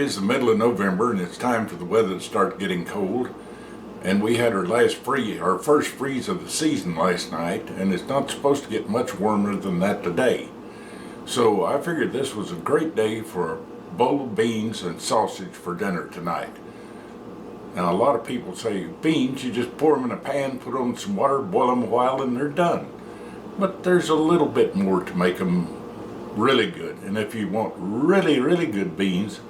is the middle of November and it's time for the weather to start getting cold. And we had our first freeze of the season last night, and it's not supposed to get much warmer than that today. So I figured this was a great day for a bowl of beans and sausage for dinner tonight. Now a lot of people say beans, you just pour them in a pan, put on some water, boil them a while, and they're done. But there's a little bit more to make them really good. And if you want really, really good beans,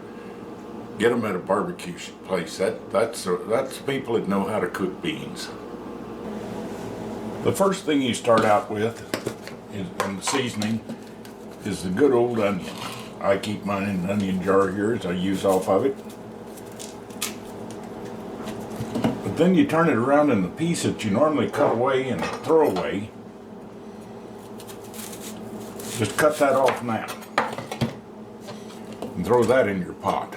get them at a barbecue place. That's the people that know how to cook beans. The first thing you start out with in the seasoning is the good old onion. I keep mine in an onion jar here as I use off of it. But then you turn it around in the piece that you normally cut away and throw away. Just cut that off now and throw that in your pot.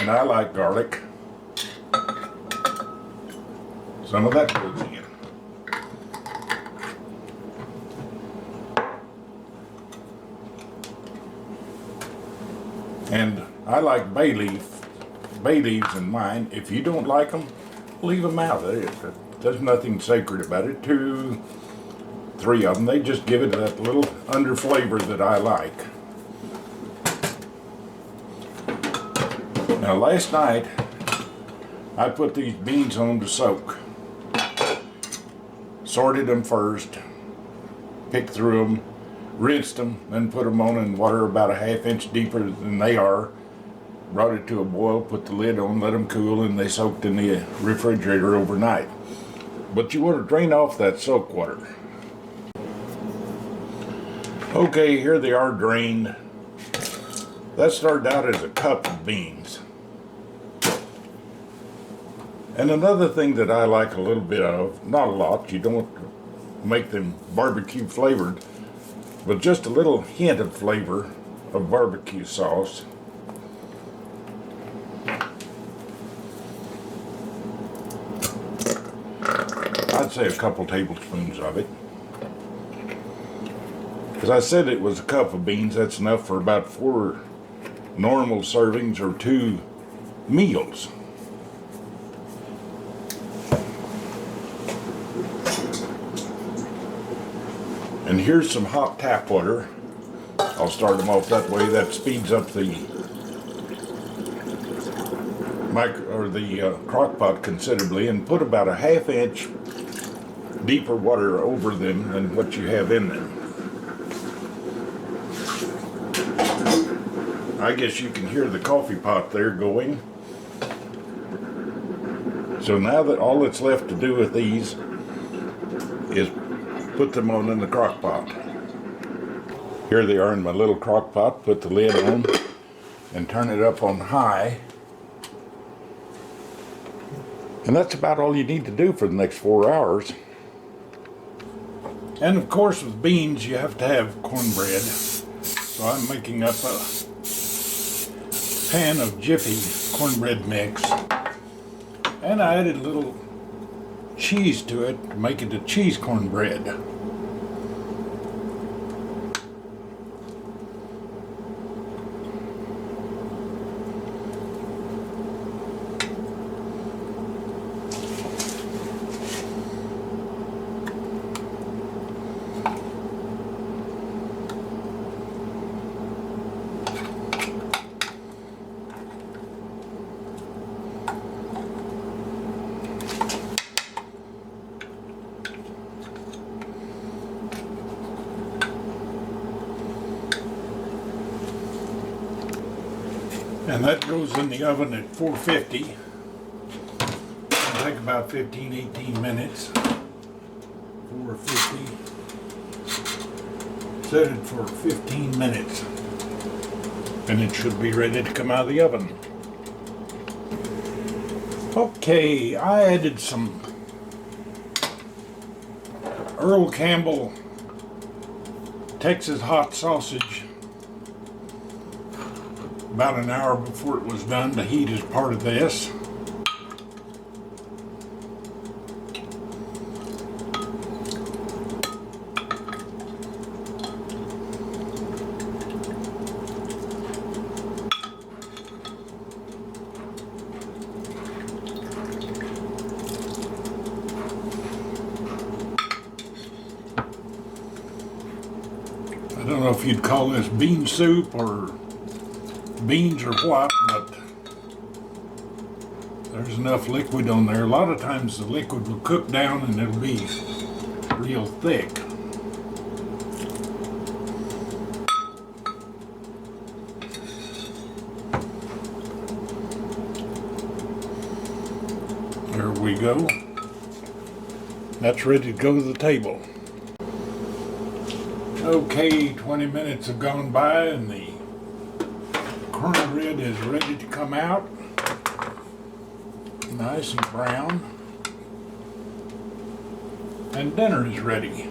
And I like garlic. Some of that goes in. And I like bay leaves in mine. If you don't like them, leave them out. There's nothing sacred about it. 2, 3 of them, they just give it that little under flavor that I like. Now last night, I put these beans on to soak. Sorted them first, picked through them, rinsed them, then put them on in water about a ½ inch deeper than they are. Brought it to a boil, put the lid on, let them cool, and they soaked in the refrigerator overnight. But you want to drain off that soak water. Okay, here they are drained. That started out as a cup of beans. And another thing that I like a little bit of, not a lot, you don't make them barbecue flavored, but just a little hint of flavor of barbecue sauce. I'd say a couple tablespoons of it. As I said, it was a cup of beans. That's enough for about 4 normal servings or 2 meals. And here's some hot tap water. I'll start them off that way. That speeds up the crock pot considerably, and put about a ½ inch deeper water over them than what you have in them. I guess you can hear the coffee pot there going. So now that all that's left to do with these is put them on in the crock pot. Here they are in my little crock pot. Put the lid on and turn it up on high. And that's about all you need to do for the next 4 hours. And of course with beans you have to have cornbread. So I'm making up a pan of Jiffy cornbread mix. And I added a little cheese to it to make it a cheese cornbread. And that goes in the oven at 450. It'll take about 15-18 minutes. 450. Set it for 15 minutes. And it should be ready to come out of the oven. Okay, I added some Earl Campbell Texas hot sausage about an hour before it was done. The heat is part of this. don't know if you'd call this bean soup or beans or what, but there's enough liquid on there. A lot of times the liquid will cook down and it'll be real thick. There we go. That's ready to go to the table. Okay, 20 minutes have gone by and the cornbread is ready to come out. Nice and brown. And dinner is ready.